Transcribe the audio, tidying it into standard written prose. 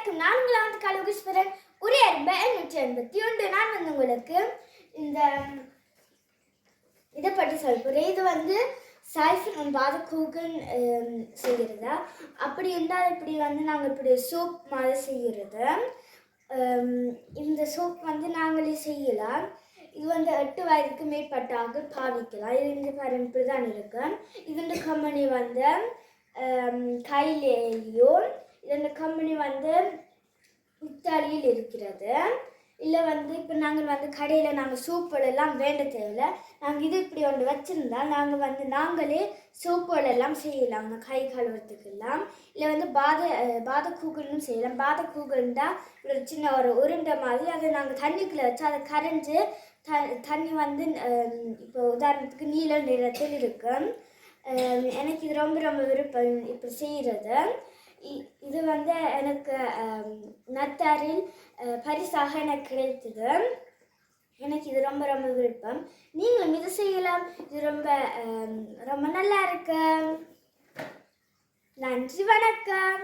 வணக்கம். நான் உங்களை வந்து கலகுஸ்வரன் ஒரே 881. நான் வந்து உங்களுக்கு இந்த இதை பற்றி சொல்ல போகிறேன். இது வந்து சைஃபன் பாதக்கூகன் செய்கிறதா. அப்படி இருந்தால் இப்படி வந்து நாங்கள் இப்படி சோப் மாதிரி செய்கிறது. இந்த சோப் வந்து நாங்களே செய்யலாம். இது வந்து 8 வயதுக்கு மேற்பட்டாக பாவிக்கலாம். இது இங்கே பாருங்க இப்படி தான் இருக்கு. இது கம்பெனி வந்து கையிலேயும் இந்த கம்பெனி வந்து இத்தாலியில் இருக்கிறது. இல்லை வந்து இப்போ நாங்கள் வந்து கடையில் நாங்கள் சோப்புகளெல்லாம் வேண்ட தேவையில்லை. நாங்கள் இது இப்படி ஒன்று வச்சுருந்தா நாங்கள் வந்து நாங்களே சோப்புகளெல்லாம் செய்யலாம். கை கழுவுறதுக்கெல்லாம் இல்லை வந்து பாதக்கூகலும் செய்யலாம். பாதக்கூகல்னா ஒரு சின்ன ஒரு உருண்டை மாதிரி அதை நாங்கள் தண்ணிக்குள்ளே வச்சு அதை கரைஞ்சி தண்ணி வந்து இப்போ உதாரணத்துக்கு நீல நிறத்தில் இருக்கும். எனக்கு இது ரொம்ப ரொம்ப விருப்பம் இப்போ செய்கிறது. இது வந்து எனக்கு நத்தாரில் பரிசாக எனக்கு கிடைத்தது. எனக்கு இது ரொம்ப ரொம்ப விருப்பம். நீங்களும் இது செய்யலாம். இது ரொம்ப ரொம்ப நல்லா இருக்கு. நன்றி, வணக்கம்.